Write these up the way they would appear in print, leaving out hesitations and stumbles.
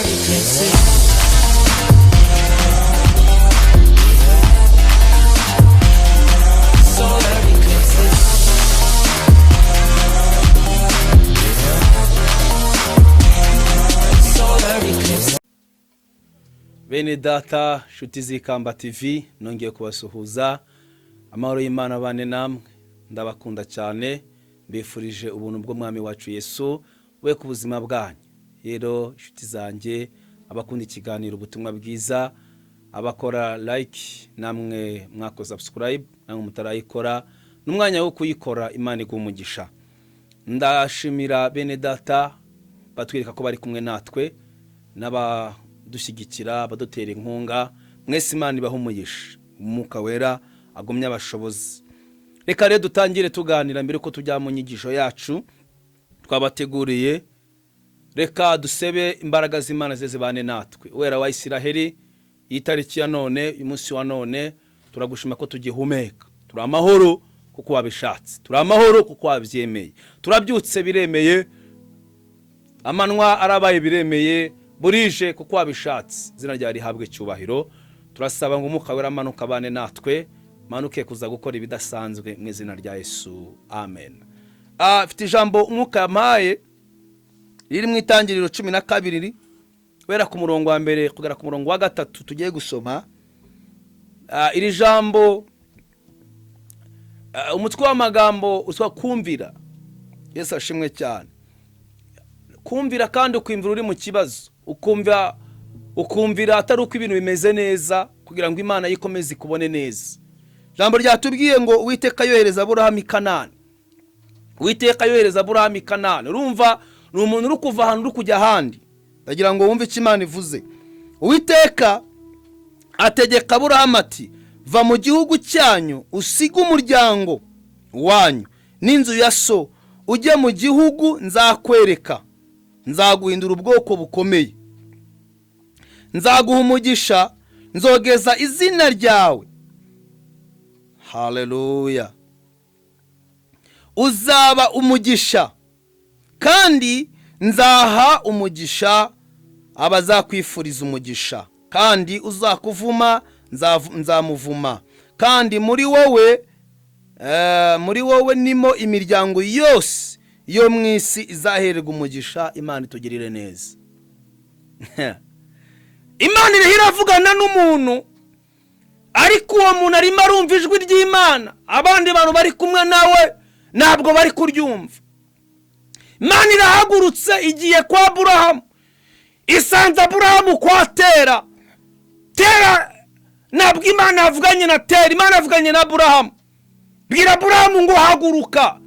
Bene data, shuti z'Ikamba TV, nongeye kubasuhuza. Amahoro y'Imana bane namwe, ndabakunda cyane, mbifurije ubuntu bw'Umwami wacu YESU we ku buzima bwanyu. Rero shuti zanjye, abakunda ikiganiro ubutumwa bwiza, abakora like, namwe mwako subscribe, namwe mutarayikora, n'umwanya wo kuyikora, Imana iguha. Ndashimira bene data batwereka ko bari kumwe natwe, n'aba dushyigikira, badutera inkunga. Mwese Imana ibaha umugisha, umwuka wera agumye abashobozi. Reka rero dutangire tuganira mbere ko tujya mu nyigisho yacu twabateguriye. Reka dusebe imbaraga z'Imana zibane natwe. Wera wa Isiraheli, itariki ya none, umunsi wa none, turagushima ko tugihumeka. Turi amahoro kuko wabishatse, turi amahoro kuko wabyemeye, turabyutse biremeye, amanwa arabaye biremeye, burije kuko wabishatse. Izina ryawe rihabwe cyubahiro. Turasaba ngo umwuka wera amanuka bane natwe, manuke kuza gukora ibidasanzwe mu izina rya Yesu, amen. Afite ijambo umwuka yampaye riri mu Itangiriro 12 wera ku murongo wa mbere kugera ku murongo wa 3 tugiye gusoma. Iri jambo umutwe w'amagambo uswa kumvira. Yesu ashimwe cyane. Kumvira kandi ukwimvira uri mu kibazo, ukumvira atari uko ibintu bimeze neza, kugira ngo Imana yikomeze kubone neza. Jambo ryatubwiye ngo Uwiteka yohereza Aburahamu i Kanani. Uwiteka yohereza Aburahamu i Kanani. Urumva ni umuntu uri kuva ahantu uri kujya ahandi. Ndagira ngo wumve icyo Imana ivuze. Uwiteka ategeka Aburahamu ati, va mu gihugu cyanyu, usige umuryango wanyu n'inzu ya so, ujye mu gihugu nzakwereka. Nzaguhindura ubwoko bukomeye, nzaguha umugisha, nzogeza izina ryawe. Haleluya. Uzaba umugisha, kandi nzaha umugisha abazakwifuriza umugisha, kandi uzakuvuma nzamuvuma, kandi muri wowe nimo imiryango yose yo mu isi izahererwa umugisha. Imana itugirire neza. Imana iravugana n'umuntu, ariko uwo muntu arimo arumva ijwi ry'Imana, abandi bantu bari kumwe nawe ntabwo bari kuryumva. Imana irahagurutse igiye kwa Aburahamu, isanze Aburahamu kwa Tera. Ntabwo Imana yavuganye na Tera, Imana yavuganye na Aburahamu. Bwira Aburahamu ngo haguruka,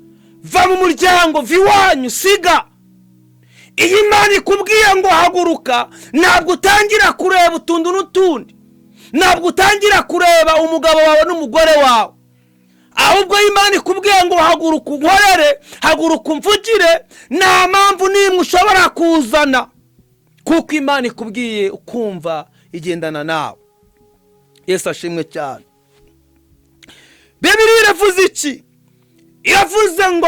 va mu muryango, viwanyu, siga. Iyi Imana ikubwiye ngo haguruka, ntabwo utangira kureba utundu n'utundi, ntabwo utangira kureba umugabo wawe n'umugore wawe, ahubwo Imana ikubwiye ngo haguruka unkorere, haguruka umvugire, nta mpamvu n'imwe ushobora kuzana, kuko Imana ikubwiye ukumva igendana nawe. Yesu ashimwe cyane. Bibiliya iravuze iki? Iravuze ngo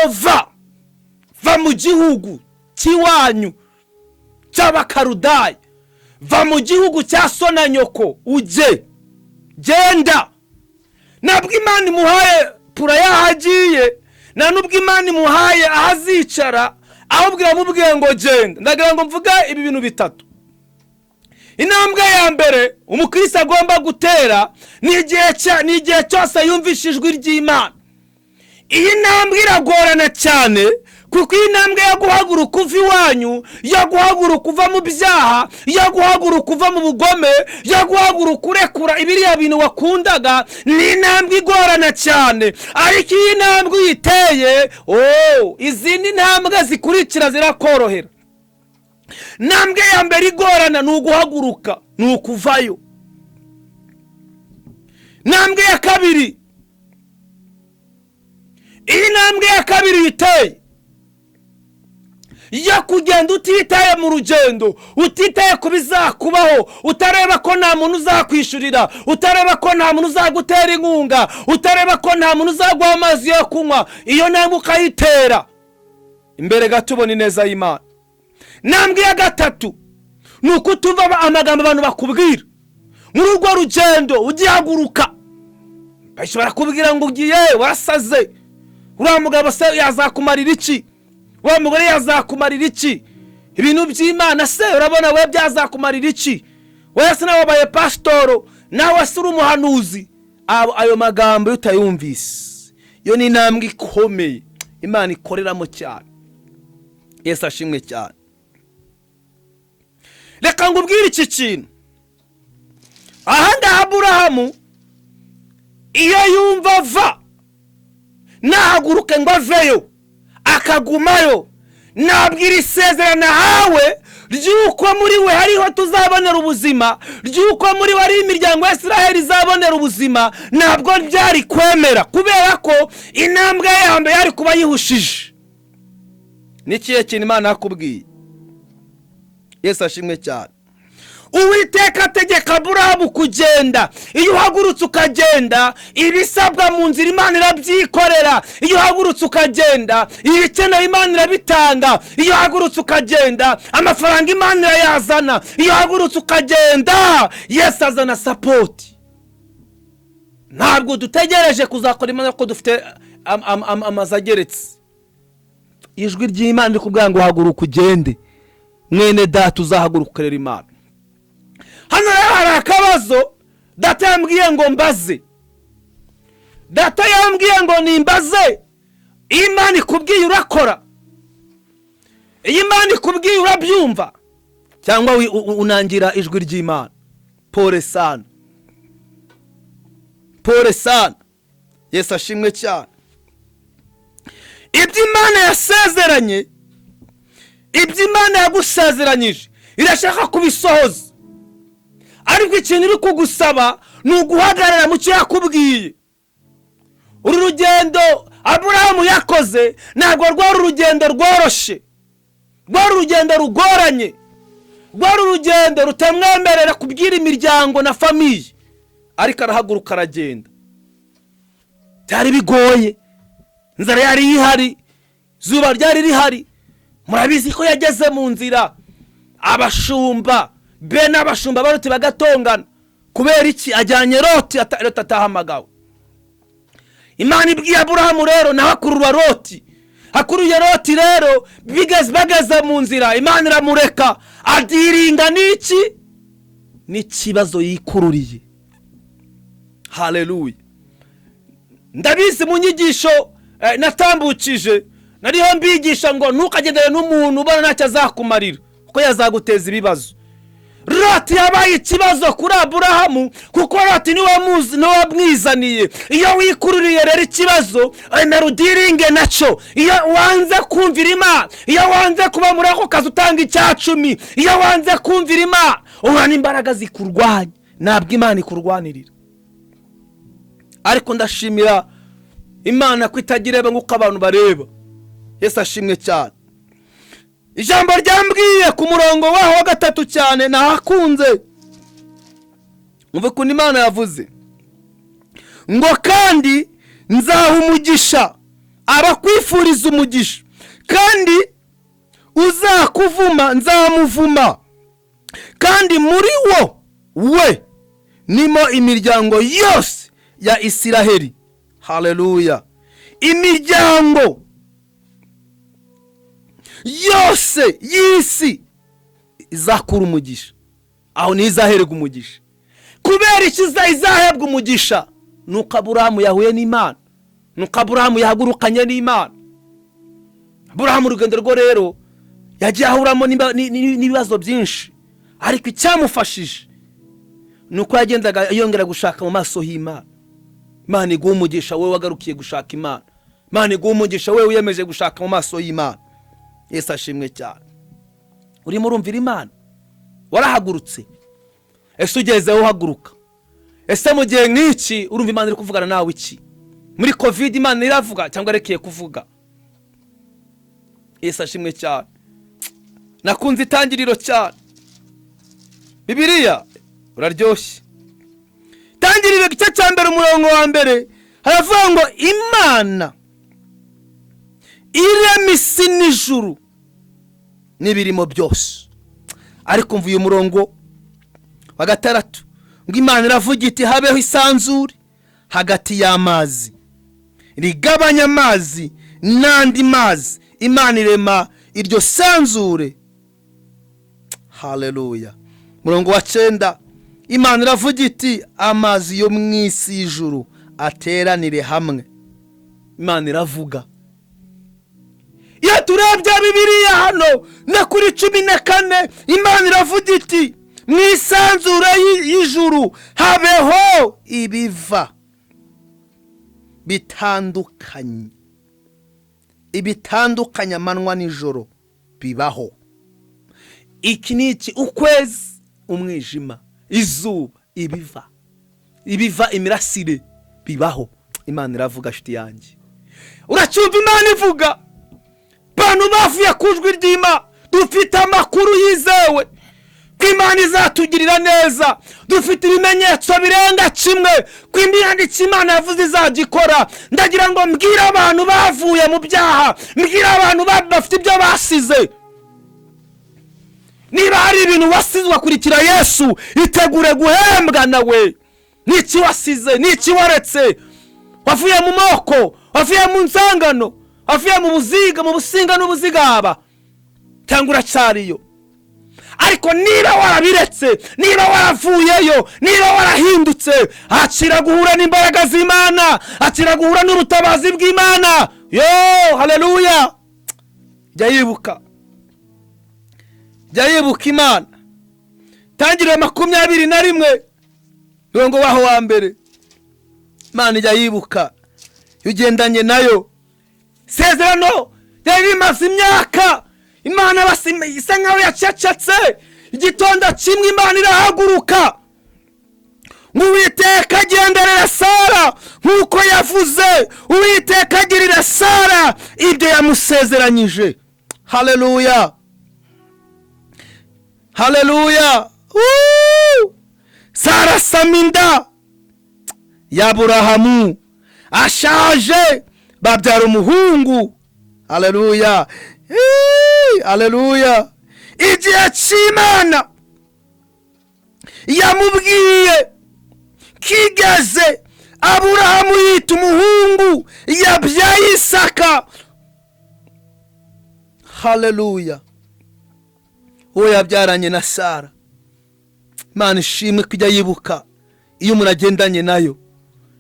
va mu gihugu cy'iwanyu cy'Abakarudayi, va mu gihugu cya so na nyoko, genda. Ntabwo Imana imuhaye pura yahagiye, na nubwo Imana imuhaye ahazicara, ahubwo iramubwiye ngo genda. Ndagira ngo mvuga ibi bintu bitatu. Intambwe ya mbere umukristo agomba gutera ni igihe cyose yumvishe ijwi ry'Imana. Iyi ntambwe iragorana cyane, kuko iyi ntambwe yo guhaguruka uva iwanyu, yo guhaguruka uva mu byaha, yo guhaguruka uva mu bugome, yo guhaguruka urekura ibiriya bintu wakundaga, ni intambwe igorana cyane. Ariko iyi ntambwe uyiteye, izindi ntambwe zikurikira zirakorohera. Ntambwe ya mbere igorana ni uguhaguruka, ni ukuvayo. Ntambwe ya kabiri, iyi ntambwe ya kabiri uyiteye yo kugenda utitaye mu rugendo, utitaye ku bizakubaho, utareba ko nta muntu uzakwishurira, utareba ko nta muntu uzagutera inkunga, utareba ko nta muntu uzaguha amazi yo kunywa. Iyo ntambwe ukayitera, imbere gato ubona ineza y'Imana. Ntambwe ya gatatu nuko utumva amagambo abantu bakubwira muri urwo rugendo ugihaguruka. Bashobora kubwira ngo ugiye warasaze, uriya mugabo se yazakumarira iki, uriya mugore yazakumarira iki, ibintu by'Imana se urabona we byazakumarira iki, wowe se nawe wabaye pasitoro, nawe se uri umuhanuzi. Ayo magambo utayumvise, yo ni intambwe ikomeye Imana ikoreramo cyane. Yesu ashimwe cyane. Reka ngubwire iki kintu, ahangaha Aburahamu iyo yumva va nahaguruke ngo aveyo akagumayo, nabwira isezerano hawe ryuko muri we hariho tuzabonera ubuzima, ryuko muri we ari imiryango ya Isiraheli izabonera ubuzima, ntabwo byari kwemera, kubera ko intambwe ya mbere yari kuba yihushije. Nikiye kintu Imana yakubwiye. Yesu ashimwe cyane. Uwiteka ategeka Aburahamu kugenda. Iyo uhagurutse ukagenda, ibisabwa mu nzira Imana irabyikorera. Iyo uhagurutse ukagenda, ibikenewe Imana irabitanga. Iyo uhagurutse ukagenda, amafaranga Imana irayazana. Iyo uhagurutse ukagenda, Yesu azana sapoti. Ntabwo dutegereje kuzakora Imana ko dufite amazu ageretse. Ijwi ry'Imana rikubwira ngo haguruka ugende, mwene data uzahaguruka ukorera Imana. Hano rero hari akabazo data yambwiye ngo mbaze. Data yambwiye ngo nimbaze. Imana ikubwiye urakora, Imana ikubwiye urabyumva, cyangwa unangira ijwi ry'Imana. Pole sana, pole sana. Yesu ashimwe cyane. Ibyo Imana yasezeranye, ibyo Imana yagusezeranyije irashaka kubisohoza, ariko ikintu iri kugusaba ni uguhagarara mu cyo yakubwiye. Uru rugendo Aburahamu yakoze ntabwo rwari urugendo rworoshe, rwari urugendo rugoranye, rwari urugendo rutamwemerera kubwira imiryango na famiye, ariko arahaguruka aragenda. Byari bigoye, inzara yari ihari, zuba ryari rihari. Murabizi ko yageze mu nzira abashumba be n'abashumba baruti bagatongana. Kubera iki? Ajyanye Loti, atahamagawe. Imana ibwiye Aburahamu rero nawe akurura Loti. Akuruye Loti rero bageze mu nzira, Imana iramureka adiringa n'iki? N'ikibazo yikururiye. Haleluya. Ndabizi mu nyigisho natambukije nariho mbigisha ngo ntukagendere n'umuntu ubona ntacyo azakumarira, kuko yazaguteza ibibazo. Loti yabaye ikibazo kuri Aburahamu, kuko Loti niwe muzi, niwe wamwizaniye. Iyo wikururiye rero ikibazo, emera udiringe nacyo. Iyo wanze kumvira Imana, iyo wanze kuba muri ako kazi utanga icya-10, iyo wanze kumvira Imana, uhana imbaraga zikurwanya, ntabwo Imana ikurwanirira. Ariko ndashimira Imana ko itagireba nk'uko abantu bareba. Yesu ashimwe cyane. Ijambo ryambwiye ku murongo waho wa 3 cyane nahakunze. Umva ko Imana yavuze ngo kandi nzaha umugisha abakwifuriza umugisha, kandi uzakuvuma nzamuvuma, kandi muri we nimo imiryango yose ya Isiraheli. Haleluya. Imiryango yose y'isi izakura umugisha. Aho nizaherega umugisha. Kubera iki izahebwa umugisha? Nuko Aburahamu yahuye n'Imana, nuko Aburahamu yahagurukanye n'Imana. Aburahamu urugendo rwo rero yagiye ahuramo n'ibibazo byinshi, ariko icyamufashije nuko yagendaga yongera gushaka mu maso y'Imana. Imana iguha umugisha wewe wagarukiye gushaka Imana. Imana iguha umugisha wewe wiyemeje gushaka mu maso y'Imana. Yesu ashimwe cyane. Urimo urumvira Imana, warahagurutse. Ese ugezeho uhaguruka? Ese mu gihe nk'iki urumva Imana iri kuvugana nawe iki? Muri Covid Imana iravuga cyangwa arekeye kuvuga? Yesu ashimwe cyane. Nakunze itangiriro cyane. Bibiliya uraryoshye. Tangiriro igice cya mbere umurongo wa mbere haravuga ngo Imana irema isi n'ijuru n'ibirimo byose. ariko mvuye umurongo wa 6 ngo Imana iravuga iti habeho isanzure hagati y'amazi rigabanya amazi n'andi mazi. Imana irema iryo sanzure. Haleluya. Murongo wa 9 Imana iravuga iti amazi yo mw'isi y'ijuru ateranire hamwe. Imana iravuga. Iyo turebye Bibiliya hano na kuri 14 Imana iravuga iti mwisanzure y'ijuru habeho ibiva bitandukanye. Ibitandukanya amanywa n'ijoro bibaho. Iki niki ukwezi, umwijima, izuba, ibiva imirasire bibaho. Imana iravuga nshuti yanjye. Uracyumva Imana ivuga? Bantu bavuye kujwi ry'Imana dufite amakuru yizewe ko Imana izatugirira neza. Dufite ibimenyetso birenga kimwe ko Imana yavuze izagikora. Ndagira ngo mbwire abantu bavuye mu byaha, mbwire abantu bafite ibyo basize. Niba hari ibintu wasize wakurikira Yesu, itegure guhembwa nawe. Niki wasize, niki waretse? Wavuye mu moko, wavuye mu nzangano, wavuye mu buziga, mu businga n'ubuzigaba, cyangwa uracyariyo. Ariko niba warabiretse, niba waravuyeyo, niba warahindutse, akira guhura n'imbaraga z'Imana, akira guhura n'ubutabazi bw'Imana. Yo, haleluya. Jya yibuka Imana. Tangiriro 21 murongo waho wa mbere. Imana jya yibuka ugendanye nayo. Sezerano yari imaze imyaka. Imana isa nkaho yacecetse. Igitondo kimwe Imana irahaguruka. Uwiteka agenderera Sara nkuko yavuze. Uwiteka agirira Sara ibyo yamusezeranyije. Haleluya. Haleluya. Sara saminda ya Aburahamu ashaje, babyara umuhungu. Haleluya. Haleluya. Igihe cy'Imana yamubwiye kigeze, Aburahamu yita umuhungu yabyaye Isaka. Haleluya. Uwo yabyaranye na Sara. Imana ishimwe kujya yibuka iyo umuntu agendanye nayo.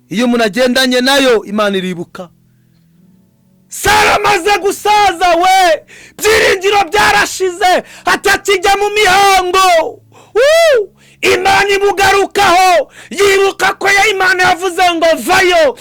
Iyo umuntu agendanye nayo Imana iribuka. Sara amaze gusaza we, byiringiro byarashize, atakijya mu mihango. Imana imugarukaho, yibuka ko ya Imana yavuze ngo vayo.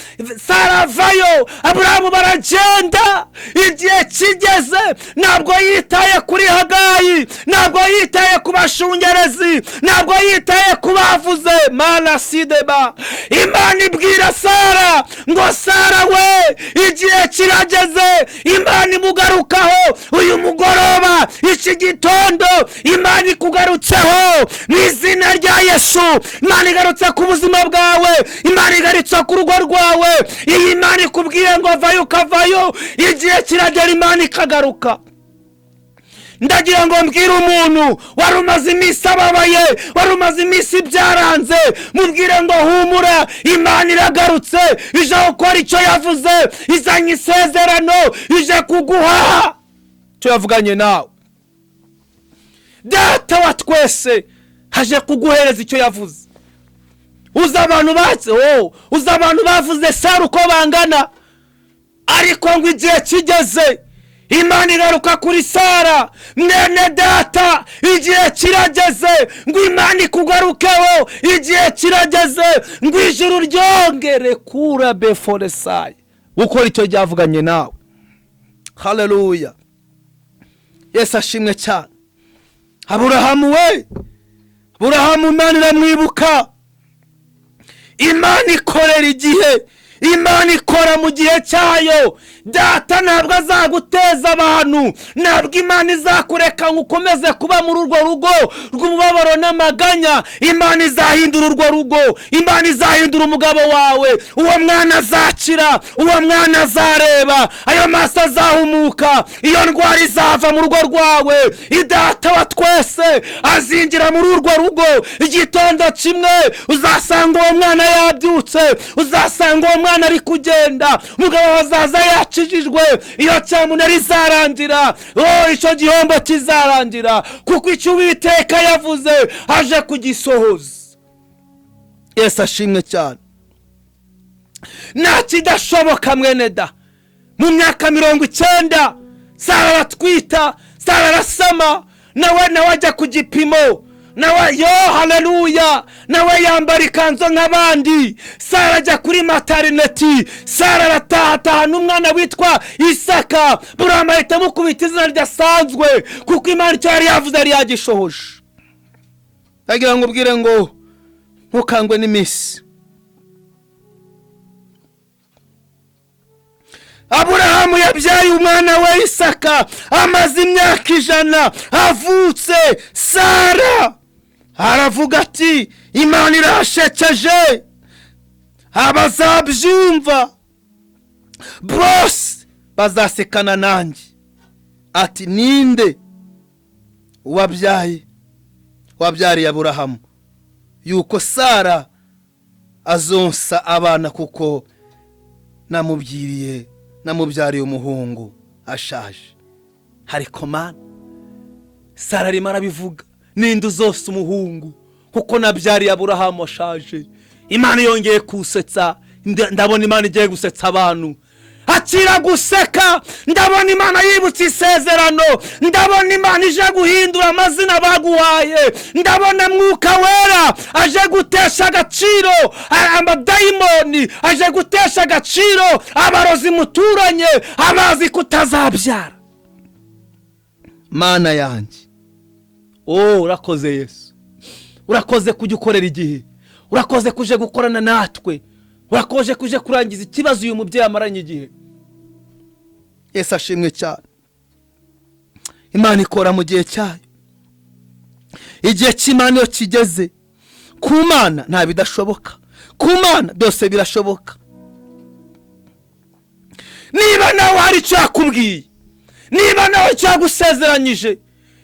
Sara vayo, Aburahamu baragenda. Igihe kigeze, ntabwo yitaye kuri Hagayi, ntabwo yitaye ku bashungerezi, ntabwo yitaye ku bavuze. Mana sideba. Imana ibwira Sara ngo Sara we, igihe kirageze. Imana imugarukaho uyu mugoroba, iki gitondo Imana ikugarutseho mu izina rya Yesu. Imana igarutse ku buzima bwawe, Imana igarutse ku rugo rwawe. Iyi Imana ikubwiye ngo vayo ukavayo, igihe kiragera Imana ikagaruka. Ndagira ngo mbwire umuntu wari umaze iminsi ababaye, wari umaze iminsi byaranze, mubwire ngo humura, Imana iragarutse, ije gukora icyo yavuze, izanye isezerano, ije kuguha icyo yavuganye nawe. Data wa twese haje kuguhereza icyo yavuze. Uza abantu bavuze Sara uko bangana, ariko ngo igihe kigeze Imana igaruka kuri Sara. Mwene data, igihe kirageze ngo Imana ikugarukeho. Igihe kirageze ngo ijuru ryongere kura beforesaye gukora icyo ryavuganye nawe. Haleluya. Yesu ashimwe cyane. Aburahamu we, Aburahamu Imana iramwibuka. Imana ikorera igihe, Imana ikora mu gihe cyayo. Data ntabwo azaguteza abantu, ntabwo Imana izakureka ngo ukomeze kuba muri urwo rugo rw'umubabaro n'amaganya. Imana izahindura urwo rugo, Imana izahindura umugabo wawe, uwo mwana azakira, uwo mwana azareba, ayo maso azahumuka, iyo ndwara izava mu rugo rwawe. Data wa twese azinjira muri urwo rugo. Igitondo kimwe uzasanga uwo mwana yabyutse, uzasanga uwo mwana ari kugenda, umugabo azaza yakijijwe, iyo cyamunara izarangira, icyo gihombo kizarangira, kuko icyo Uwiteka yavuze aje kugisohoza. Yesu ashimwe cyane. Nta kidashoboka mwene da. Mu myaka 90 Sara aratwita, Sara arasama, nawe ajya ku gipimo, nawe haleluya, nawe yambara ikanzu nk'abandi. Sara ajya kuri maternity, Sara arataha n'umwana witwa Isaka. Buramu ahita amukubita izina ridasanzwe, kuko Imana icyo yari yavuze yari yagishohoje. Ndagira ngo ubwire ngo ntukangwe n'iminsi. Aburahamu yabyaye umwana we Isaka, amaze imyaka 100 avutse. Sara aravuga ati Imana irashekeje, abazabyumva bose bazasekana nanjye. Ati ninde wabyariye Aburahamu yuko Sara azonsa abana, kuko namubyariye umuhungu ashaje. Ariko Mana, Sara arimo arabivuga, ninde uzose umuhungu kuko nabyariye Aburahamu ashaje. Imana yongeye kusetsa. Ndabona Imana igiye gusetsa abantu. Akira guseka. Ndabona Imana yibutse isezerano. Ndabona Imana ije guhindura amazina baguhaye. Ndabona Mwuka Wera aje gutesha agaciro amadayimoni, aje gutesha agaciro abarozi muturanye, abazi kutazabyara. Mana yanjye, urakoze Yesu. Urakoze kujya ukorera igihe, urakoze kuje gukorana natwe, urakoze kuje kurangiza ikibazo uyu mubyeyi amaranye igihe. Yesu ashimwe cyane. Imana ikora mu gihe cyayo. Igihe cy'Imana iyo kigeze, ku Mana nta bidashoboka, ku Mana byose birashoboka. Niba nawe hari icyo yakubwiye, niba nawe cyagusezeranyije,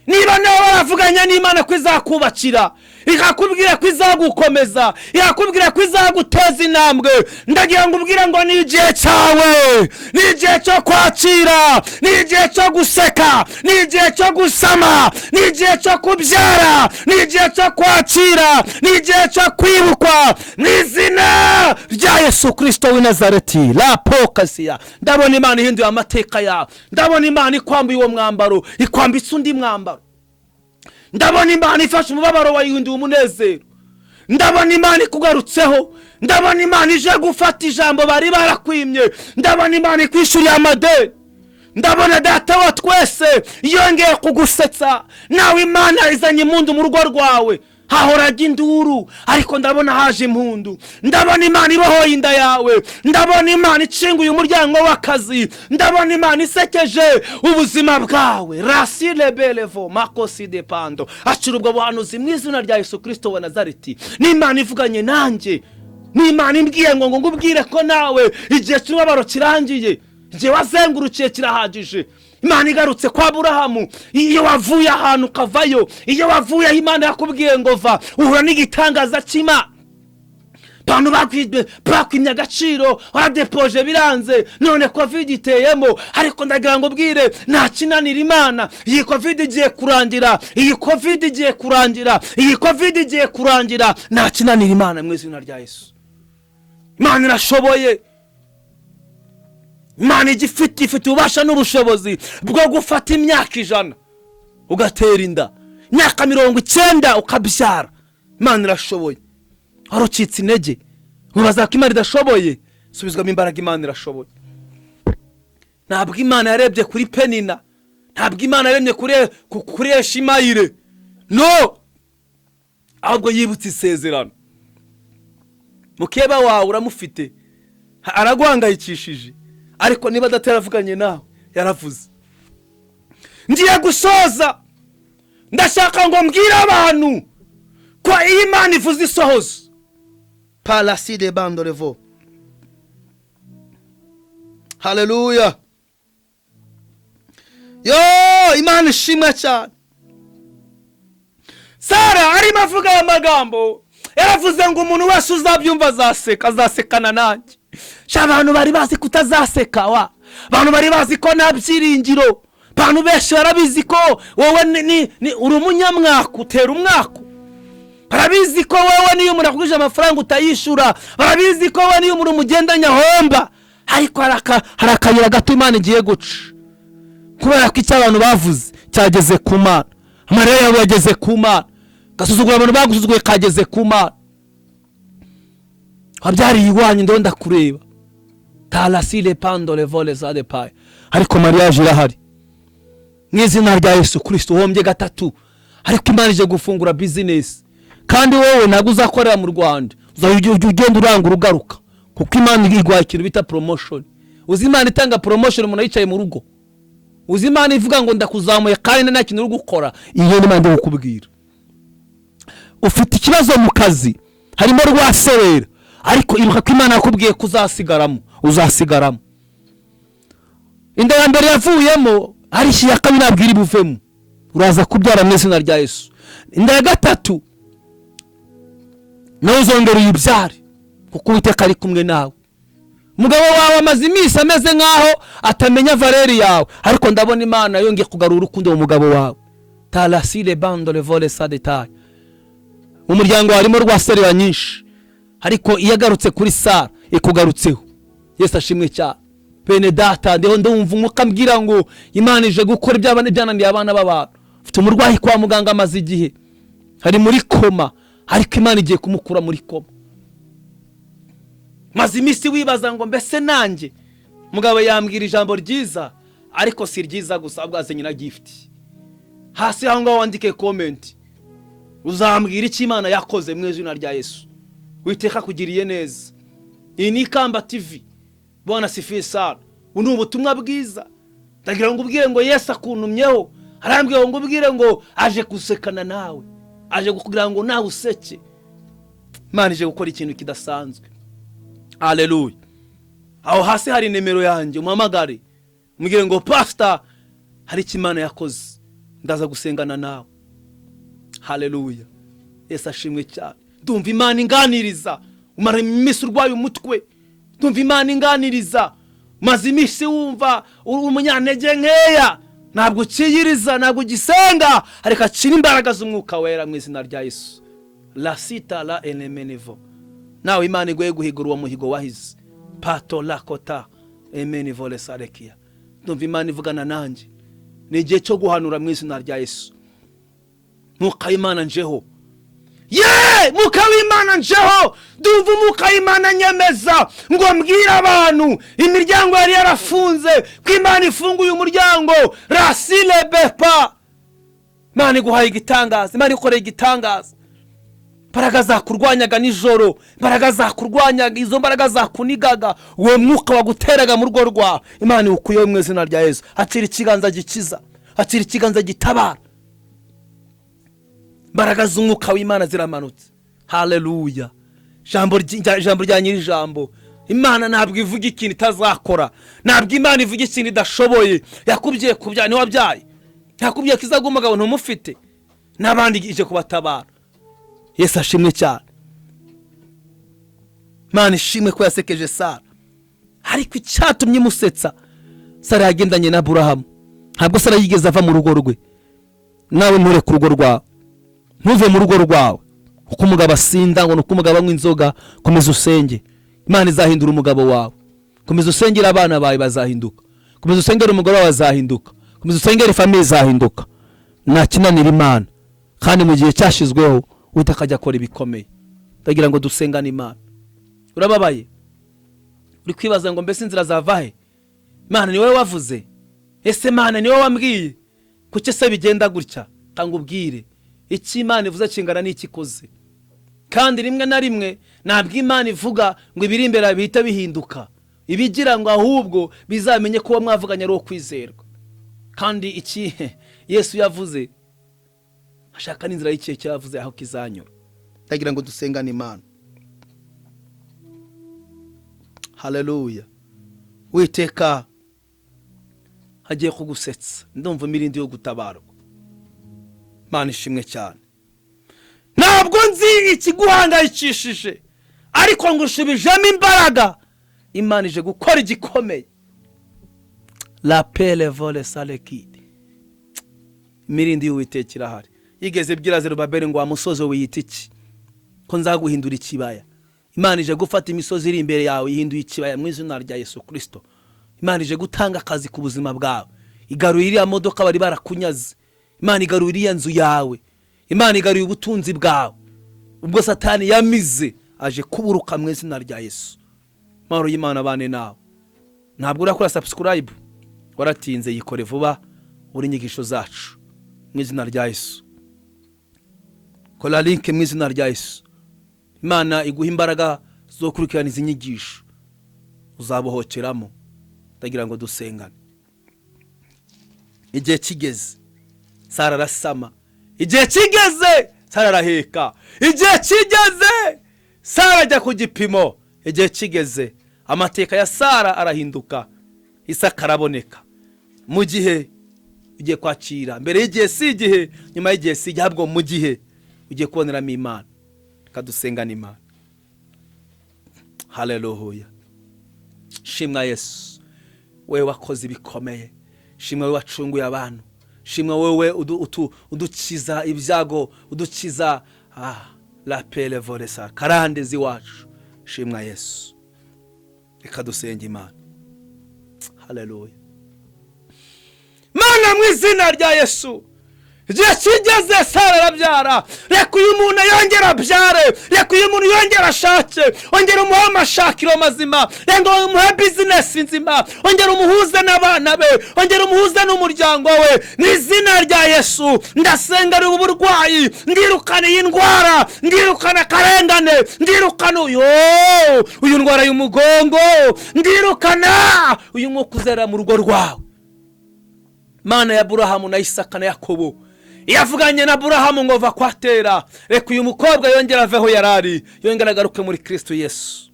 niba nawe waravuganya n'Imana ko izakubakira, ikakubwira ko izagukomeza, ikakubwira ko izaguteza intambwe, ndagira ngo ubwire ngo ni igihe cyawe, ni igihe cyo kwakira, ni igihe cyo guseka, ni igihe cyo gusama, ni igihe cyo kubyara, ni igihe cyo kwakira, ni igihe cyo kwibukwa mu izina rya Yesu Kristo w'i Nazareti. La pokasiya. Ndabona Imana ihinduye amateka yawe. Ndabona Imana ikwambuye uwo mwambaro, ikwambitse undi mwambaro. Ndabona Imana ifashe umubabaro wayihinduye umunezero. Ndabona Imana ikugarutseho. Ndabona Imana ije gufata ijambo bari barakwimye. Ndabona Imana ikwishyuriye amadeni. Ndabona Data wa twese yongeye kugusetsa. Nawe Imana izanye impundu mu rugo rwawe. Hahoraga induru, ariko ndabona haje impundu. Ndabona Imana ibohoye inda yawe. Ndabona Imana icinguye umuryango w'akazi. Ndabona Imana isekeje ubuzima bwawe. Rasile belevo makosi de pando. Acira ubwo buhanuzi mu izina rya Yesu Kristo wa Nazareti. Ni Imana ivuganye nanjye. Ni Imana imbwiye ngo ngubwire ko nawe igihe cy'umubabaro kirangiye. Igihe wazengurukiye kirahagije. Imana igarutse kwa Aburahamu. Iyo wavuye ahantu ukavayo, iyo wavuye Imana yakubwiye ngo va, uhura n'igitangaza cy'Imana. Bantu bakwimye agaciro, waradepoje biranze, none covid iteyemo. Ariko ndagira ngo ubwire nta kinanira Imana. Iyi covid igiye kurangira, iyi covid igiye kurangira, iyi covid igiye kurangira. Nta kinanira Imana mu izina rya Yesu. Imana irashoboye. Imana ifite ubasha n'ubushobozi bwo gufata imyaka 100 ugatera inda, imyaka 90 ukabyara. Imana irashoboye. Warocitse intege, ubaza ko Imana idashoboye, subizwamo imbaraga. Imana irashoboye. Ntabwo Imana yarebye kuri Penina, ntabwo Imana yaremye kuri Eshimayire, no, ahubwo yibutse isezerano. Mukeba wawe uramufite, araguhangayikishije, ariko niba adateravuganye nawe yaravuze. Ngiye gusoza, ndashaka ngo mbwire abantu ko Imana ivuze isohoza. Palaside bandorevo. Haleluya. Yo, Imana ishimwe cyane. Sara arimo avuga aya magambo, yaravuze ngo umuntu wese uzabyumva azasekana nanjye. Abantu bari bazi kutazaseka wa. Abantu bari bazi ko nta byiringiro. Abantu benshi barabizi ko wowe ni uri umunyamwaku, utera umwaku. Barabizi ko wowe niyo umuntu akugije amafaranga utayishura. Barabizi ko wowe niyo umuntu umugendanya homba. Ariko harakayira gato Imana igiye guca. Kubera ko icyo abantu bavuze cyageze ku Mana. Amarira yabo yageze ku Mana. Gasuzugura abantu bagusuzuguye kageze ku Mana. Wabyariye iwanyu ndonda kureba. Talasile pando le vole za de paye. Ariko mariage irahari. Mwizina rya Yesu Kristo hombye gatatu. Ariko Imana ije gufungura business. Kandi wowe ntabwo uzakorera mu Rwanda. Uzagenda uranga ugaruka. Kuko Imana igwaye ikintu bita promotion. Uzi Imana itanga promotion umuntu yicaye mu rugo. Uzi Imana ivuga ngo ndakuzamuye kandi nta kintu uri gukora. Iyo Imana ndi gukubwira. Ufite ikibazo mu kazi, harimo rwaserera, ariko ibuka ko Imana yakubwiye uzasigaramo. Inda ya mbere yavuyemo, ari shi ya kabiri nabwira ibuvemo. Uraza kubyara mu izina rya Yesu. Inda ya gatatu nawe uzongera uyibyare, kuko Uwiteka ari kumwe nawe. Umugabo wawe amaze iminsi ameze nkaho atamenya valeri yawe, ariko ndabona Imana yongeye kugarura urukundo mu mugabo wawe. Talasile bando le vole sa detail. Umuryango harimo rwaserera nyinshi, ariko iyagarutse kuri Sara ikugarutseho. Yesu ashimwe cyane. Bene data ndeho ndumva umwuka mbwira ngo Imana ije gukora iby'abana byananiye abana b'abantu. Ufite umurwayi kwa muganga amaze igihe, hari muri koma, ariko Imana igiye kumukura muri koma. Maze iminsi wibaza ngo mbese nanjye. Mugabo yambwira ijambo ryiza, ariko si ryiza gusa, abwazenye na gift. Hasi aho ngaho wandike comment. Uzambwira iki Imana yakoze mu izina rya Yesu. Uwiteka kugiriye neza. Iyi ni Kamba TV. Bwana sifiwe sana. Ubu ubutumwa bwiza. Ndagira ngo ubwire ngo Yesu akuntumyeho. Arambwiye ngo ubwire ngo aje gusekana nawe. Aje kukugira ngo nawe useke. Imana ije gukora ikintu kidasanzwe. Haleluya. Aho hasi hari nimero yanjye, umamagare. Mugire ngo pastor, hari icyo Imana yakoze. Ndaza gusengana nawe. Haleluya. Yesu ashimwe cyane. Ndumva Imana inganiriza. Umara iminsi urwaye umutwe. Ndumva Imana inganiriza. Maze iminsi wumva umunyantege nkeya. Ntabwo ukiyiriza, ntabwo ugisenga, ariko akira imbaraga z'umwuka wera mu izina rya Yesu. La sita la enemenevo. Nawe Imana igoye guhigura uwo muhigo wahize. Pato la kota emenivo le sarekia. Ndumva Imana ivugana nanjye. Ni igihe cyo guhanura mu izina rya Yesu. Mwuka w'Imana njeho. Mwuka w'Imana njeho. Ndumva umwuka w'Imana nyemeza ngo mbwira abantu imiryango yari yarafunze, ko Imana ifunguye umuryango. Rasile bepa. Imana iguhaye igitangaza, Imana ikoreye igitangaza. Imbaraga zakurwanyaga nijoro, imbaraga zakurwanyaga, izo mbaraga zakunigaga, uwo mwuka waguteraga mu rugo rwawe, Imana iwukuyeho mu izina rya Yesu. Acira ikiganza gikiza, acira ikiganza gitabara. Imbaraga z'umwuka w'Imana ziramanutse. Haleluya. Jambo rya nyiri jambo. Imana ntabwo ivuga ikintu itazakora. Ntabwo Imana ivuga ikintu idashoboye. Yakubwiye kubyara ni wabyaye. Yakubwiye ko izaguha umugabo ntumufite, n'abandi ije kubatabara. Yesu ashimwe cyane. Imana ishimwe ko yasekeje Sara. Ariko icyatumye imusetsa, Sara yagendanye na Aburahamu. Ntabwo Sara yigeze ava mu rugo rwe. Nawe ntore ku rugo rwawe. Ntuve mu rugo rwawe. Uko umugabo asinda ngo nuko umugabo anywa inzoga, komeza usenge. Imana izahindura umugabo wawe. Komeza usengera abana bawe bazahinduka. Komeza usengera umugore wawe azahinduka. Komeza usengera famille izahinduka. Nta kinanira Imana. Kandi mu gihe cyashizweho utakajya akora ibikomeye. Ndagira ngo dusengane Imana. Urababaye? Uri kwibaza ngo mbese inzira zavahe? Imana ni wowe wavuze. Ese Imana ni wowe wambwiye? Kuki se bigenda gutya? Tanga ubwire. Iki Imana ivuze kingana n'iki koze? kandi rimwe na rimwe ntabwo Imana ivuga ngo ibiri imbere bihita bihinduka, ibigira ngo ahubwo bizamenye ko mwavuganye ari ukwizerwa. kandi iki Yesu yavuze ashaka n'inzira y'ikihe cyavuze aho kizanyura. Ndagira ngo dusengane Imana. Haleluya. Witeka hagiye kugusetsa, ndumva imirindi yo gutabarwa. Mana ishimwe cyane. Ntabwo nzi ikiguhangayikishije, ariko ngo ushubijemo imbaraga. Imana ije gukora igikomeye. La pele vole salekide. Imirindi y'Uwiteka irahari. Yigeze bwira Zerubabeli ngo amusozo wiyita iki, ko nzaguhindura ikibaya. Imana ije gufata imisozi iri imbere yawe yihinduye ikibaya mu izina rya Yesu Kristo. Imana ije gutanga akazi ku buzima bwawe. Igaruye iriya modoka bari barakunyaze. Imana igaruye iriya nzu yawe. Imana igaruye ubutunzi bwawe. Ubwo Satani yamize aje kuburuka mu izina rya Yesu. Mahoro y'Imana bane nawe. Ntabwo urakora subscribe, waratinze, yikore vuba uri nyigisho zacu mu izina rya Yesu. Kola link mu izina rya Yesu. Imana iguha imbaraga zo kurikirana izi nyigisho uzabohokeramo. Ndagira ngo dusengane. Igihe kigeze Sara arasama, igihe kigeze Sara araheka, igihe kigeze Sara ajya ku gipimo, igihe kigeze amateka ya Sara arahinduka, Isaka araboneka. Mu gihe ugiye kwakira, mbere y'igihe si igihe, nyuma y'igihe si igihe, ahubwo mu gihe ugiye kuboneramo Imana. Kadusengana Imana. Haleluya. Shimwa Yesu, wewe wakoze ibikomeye. Shimwa wewe wacunguye abantu. Shimwa wewe udukiza ibyago, udukiza la pele volesa karande ziwacu. Shimwa Yesu. Reka dusenge Imana. Haleluya. Mana mu izina rya Yesu, igihe kigeze Sara arabyara. Reka uyu muntu yongera abyare, reka uyu muntu yongera ashake, ongera umuhe amashakiro mazima, reka umuhe business nzima, ongera umuhuze n'abana be, ongera umuhuze n'umuryango we. Mu izina rya Yesu ndasenga ari uburwayi, ndirukana iyi ndwara, ndirukana karengane, ndirukana uyu ndwara y'umugongo, ndirukana uyu mwuka uzera mu rugo rwawe. Mana ya Aburahamu na Isaka na Yakobo yavuganye na Aburahamu ngo va kwatera, reka uyu mukobwa yongera aveho yarari, yongera agaruke muri Kristo Yesu.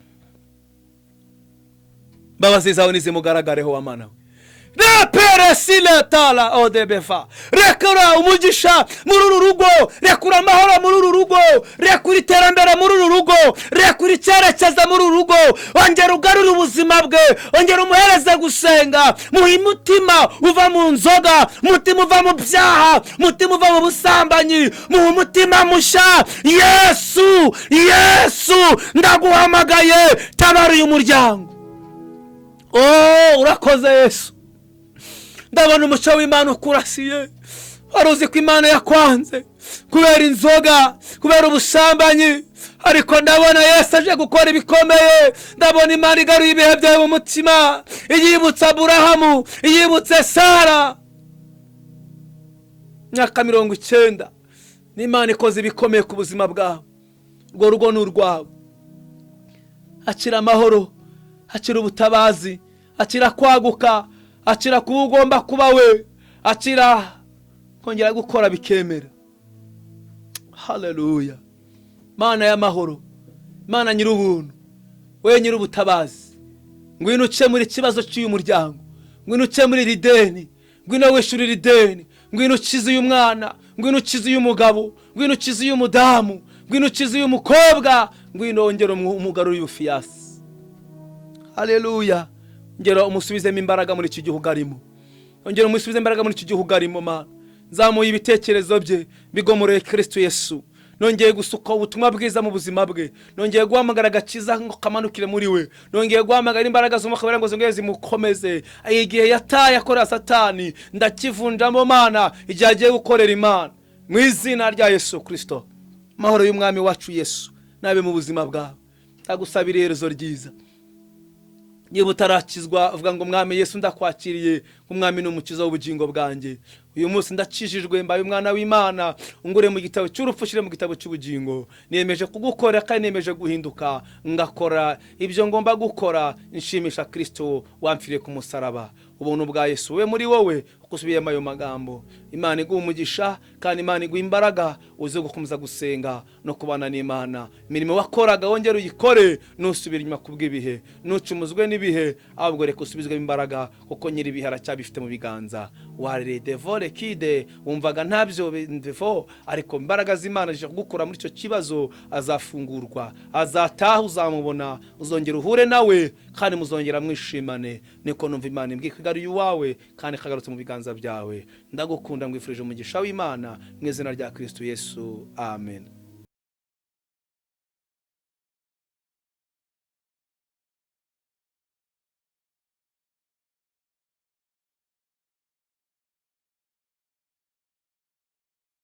Babazi zawe nizimugaragareho wa Mana we. Repere sile tala odebefa. Rekura umugisha muri uru rugo, rekura amahoro muri uru rugo, rekura iterambere muri uru rugo, rekura icyerekezo muri uru rugo. Ongera ugarure ubuzima bwe, ongera umuhereze gusenga. Muhe umutima uva mu nzoga, umutima uva mu byaha, umutima uva mu busambanyi, muhe umutima musha. Yesu, Yesu ndaguhamagaye, tabara uyu muryango. Urakoze Yesu. Ndabona umuco w'Imana ukurasiye. Waruzi ko Imana yakwanze kubera inzoga, kubera ubusambanyi, ariko ndabona Yesu aje gukora ibikomeye. Ndabona Imana igaruye ibihe byawe mu mutima, iyibutsa Aburahamu, iyibutse Sara. Myaka 90 n'Imana ikoze ibikomeye ku buzima bwawe. Urwo rugo ni urwawe. Akira amahoro, akira ubutabazi, akira kwaguka, akira kuba ugomba kuba we, akira kongera gukora bikemera. Haleluya. Mana y'amahoro, Mana nyir'ubuntu, we nyir'ubutabazi, ngwino uce muri kibazo cy'uyu muryango, ngwino uce muri rideni, ngwino wishurira ideni, ngwino ukize uyu mwana, ngwino ukize uyu mugabo, ngwino ukize uyu mudamu, ngwino ukize uyu mukobwa, ngwino ongera umugarura y'ufiyasi. Haleluya. Ngera umusubizemo imbaraga muri iki gihugu arimo. Ongera umusubizemo imbaraga muri iki gihugu arimo Mana. Nzamuye ibitekerezo bye bigomoreye Kristo Yesu. Nongeye gusuka ubutumwa bwiza mu buzima bwe. Nongeye guhamagara agakiza ngo kamanukire muri we. Nongeye guhamagara imbaraga z'umukabera ngo zongere zimukomeze. Igihe yataye akora Satani ndakivunjamo Mana, igihe agiye gukorera Imana. Mu izina rya Yesu Kristo. Mahoro y'Umwami wacu Yesu nabe mu buzima bwawe. Ndagusabira iherezo ryiza. niba utarakizwa uvuga ngo mwami Yesu ndakwakiriye nk'umwami n'umukiza w'ubugingo bwanjye, uyu munsi ndakijijwe mbaye umwana w'Imana, ungure mu gitabo cy'urupfu ushire mu gitabo cy'ubugingo. Niyemeje kugukora kandi niyemeje guhinduka, ngakora ibyo ngomba gukora nshimisha Kristo wamfiriye ku musaraba. Ubuntu bwa Yesu we muri wowe ukusubiyemo ayo magambo. Imana iguha umugisha kandi Imana iguha imbaraga uze gukomeza gusenga no kubana n'Imana. Imirimo wakoraga wongera uyikore, nusubira inyuma kubw'ibihe, nucumuzwe n'ibihe, ahubwo reka usubizwe imbaraga kuko nyiri ibihe aracyabifite mu biganza. Ware devore kide wumvaga ntabyo ndefo, ariko imbaraga z'Imana zije kugukura muri icyo kibazo, azafungurwa, azataha, uzamubona, uzongera uhure nawe kandi muzongera mwishimane. Niko numva Imana imbwira igaruye uwawe kandi kagarutse mu biganza byawe. Ndagukunda, ngwifurije umugisha w'Imana mu izina rya Kristo Yesu, amen.